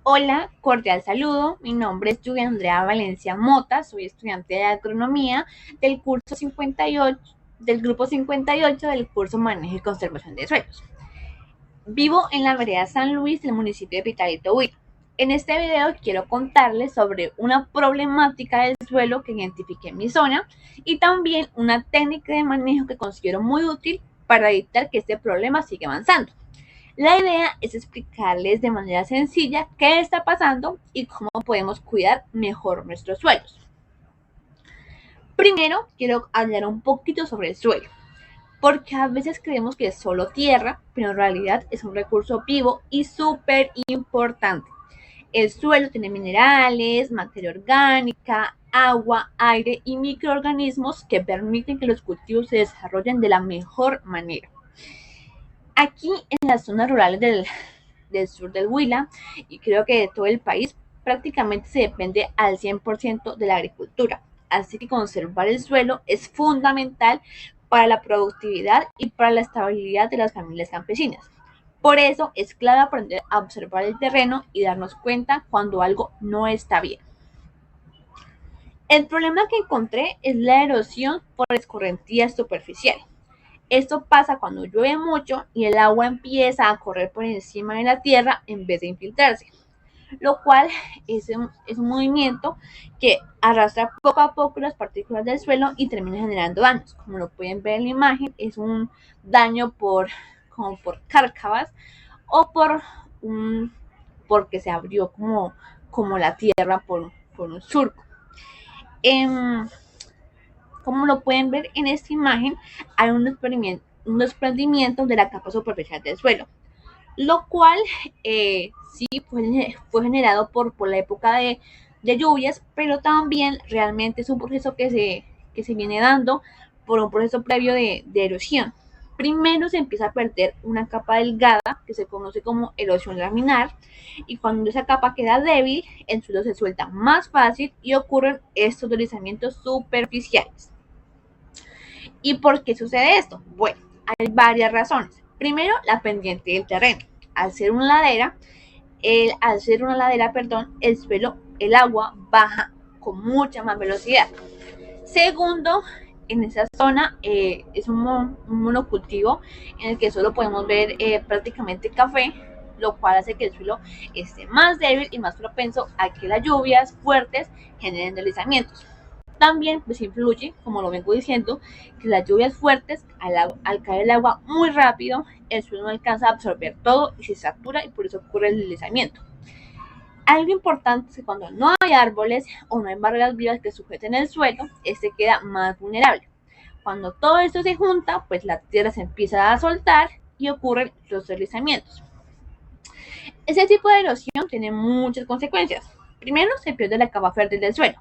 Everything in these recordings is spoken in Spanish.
Hola, cordial saludo. Mi nombre es Julia Andrea Valencia Mota, soy estudiante de agronomía del curso 58, del grupo 58 del curso Manejo y Conservación de Suelos. Vivo en la vereda San Luis del municipio de Pitalito, Huila. En este video quiero contarles sobre una problemática del suelo que identifiqué en mi zona y también una técnica de manejo que considero muy útil para evitar que este problema siga avanzando. La idea es explicarles de manera sencilla qué está pasando y cómo podemos cuidar mejor nuestros suelos. Primero, quiero hablar un poquito sobre el suelo, porque a veces creemos que es solo tierra, pero en realidad es un recurso vivo y súper importante. El suelo tiene minerales, materia orgánica, agua, aire y microorganismos que permiten que los cultivos se desarrollen de la mejor manera. Aquí en las zonas rurales del sur del Huila y creo que de todo el país, prácticamente se depende al 100% de la agricultura. Así que conservar el suelo es fundamental para la productividad y para la estabilidad de las familias campesinas. Por eso es clave aprender a observar el terreno y darnos cuenta cuando algo no está bien. El problema que encontré es la erosión por escorrentía superficial. Esto pasa cuando llueve mucho y el agua empieza a correr por encima de la tierra en vez de infiltrarse, lo cual es un movimiento que arrastra poco a poco las partículas del suelo y termina generando daños. Como lo pueden ver en la imagen, es un daño como por cárcavas o porque se abrió como la tierra por un surco. Como lo pueden ver en esta imagen, hay un desprendimiento de la capa superficial del suelo, lo cual sí fue generado por la época de lluvias, pero también realmente es un proceso que se viene dando por un proceso previo de erosión. Primero se empieza a perder una capa delgada que se conoce como erosión laminar y cuando esa capa queda débil, el suelo se suelta más fácil y ocurren estos deslizamientos superficiales. ¿Y por qué sucede esto? Bueno, hay varias razones. Primero, la pendiente del terreno. Al ser una ladera, el suelo, el agua baja con mucha más velocidad. Segundo, en esa zona es un monocultivo en el que solo podemos ver prácticamente café, lo cual hace que el suelo esté más débil y más propenso a que las lluvias fuertes generen deslizamientos. También pues influye, como lo vengo diciendo, que las lluvias fuertes, al caer el agua muy rápido, el suelo no alcanza a absorber todo y se satura y por eso ocurre el deslizamiento. Algo importante es que cuando no hay árboles o no hay barreras vivas que sujeten el suelo, este queda más vulnerable. Cuando todo esto se junta, pues la tierra se empieza a soltar y ocurren los deslizamientos. Ese tipo de erosión tiene muchas consecuencias. Primero, se pierde la capa fértil del suelo,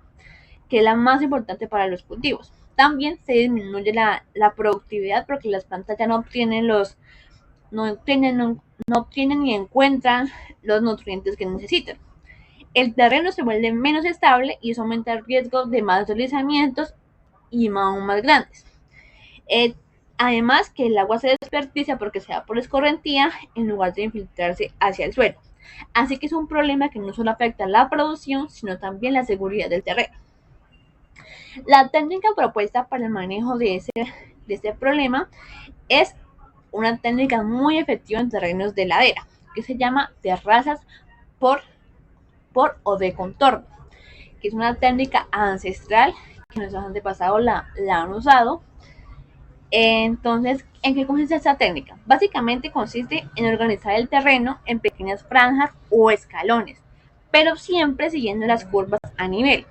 que es la más importante para los cultivos. También se disminuye la productividad porque las plantas ya no obtienen ni encuentran los nutrientes que necesitan. El terreno se vuelve menos estable y eso aumenta el riesgo de más deslizamientos y aún más grandes. Además que el agua se desperdicia porque se da por escorrentía en lugar de infiltrarse hacia el suelo. Así que es un problema que no solo afecta la producción, sino también la seguridad del terreno. La técnica propuesta para el manejo de este problema es una técnica muy efectiva en terrenos de ladera, que se llama terrazas por o de contorno, que es una técnica ancestral que nuestros antepasados la han usado. Entonces, ¿en qué consiste esta técnica? Básicamente consiste en organizar el terreno en pequeñas franjas o escalones, pero siempre siguiendo las curvas a nivel.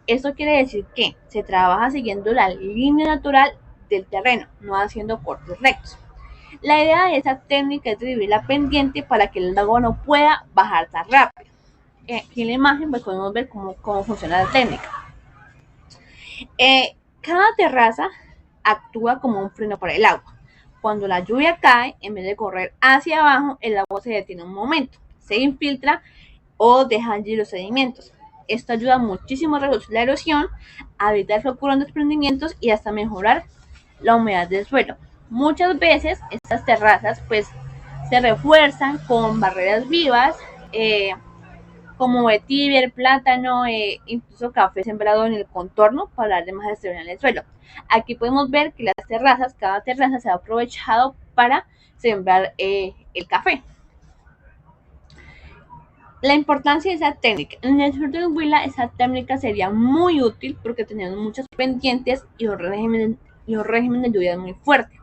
Esto quiere decir que se trabaja siguiendo la línea natural del terreno, no haciendo cortes rectos. La idea de esta técnica es dividir la pendiente para que el agua no pueda bajar tan rápido. Aquí en la imagen pues podemos ver cómo funciona la técnica. Cada terraza actúa como un freno para el agua. Cuando la lluvia cae, en vez de correr hacia abajo, el agua se detiene un momento, se infiltra o deja allí los sedimentos. Esto ayuda muchísimo a reducir la erosión, a evitar que ocurran desprendimientos y hasta mejorar la humedad del suelo. Muchas veces estas terrazas pues se refuerzan con barreras vivas como vetiver, plátano, incluso café sembrado en el contorno para darle más estabilidad en el suelo. Aquí podemos ver que las terrazas, cada terraza se ha aprovechado para sembrar el café. La importancia de esa técnica. En el sur de Huila esa técnica sería muy útil porque tenemos muchas pendientes y un régimen de lluvia muy fuerte,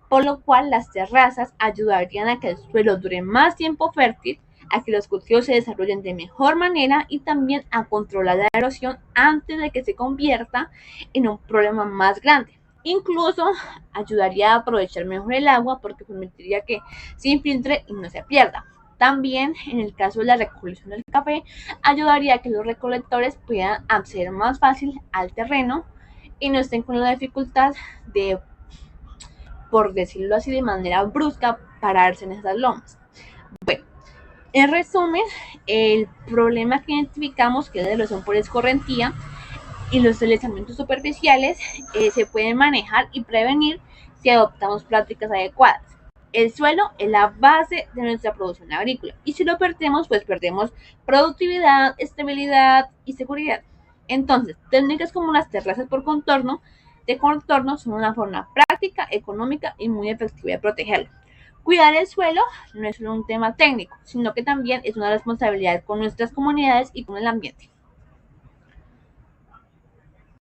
por lo cual las terrazas ayudarían a que el suelo dure más tiempo fértil, a que los cultivos se desarrollen de mejor manera y también a controlar la erosión antes de que se convierta en un problema más grande. Incluso ayudaría a aprovechar mejor el agua porque permitiría que se infiltre y no se pierda. También, en el caso de la recolección del café, ayudaría a que los recolectores puedan acceder más fácil al terreno y no estén con la dificultad de, por decirlo así de manera brusca, pararse en esas lomas. Bueno, en resumen, el problema que identificamos, que es la erosión por escorrentía y los deslizamientos superficiales, se pueden manejar y prevenir si adoptamos prácticas adecuadas. El suelo es la base de nuestra producción agrícola y si lo perdemos, pues perdemos productividad, estabilidad y seguridad. Entonces, técnicas como las terrazas por contorno son una forma práctica, económica y muy efectiva de protegerlo. Cuidar el suelo no es solo un tema técnico, sino que también es una responsabilidad con nuestras comunidades y con el ambiente.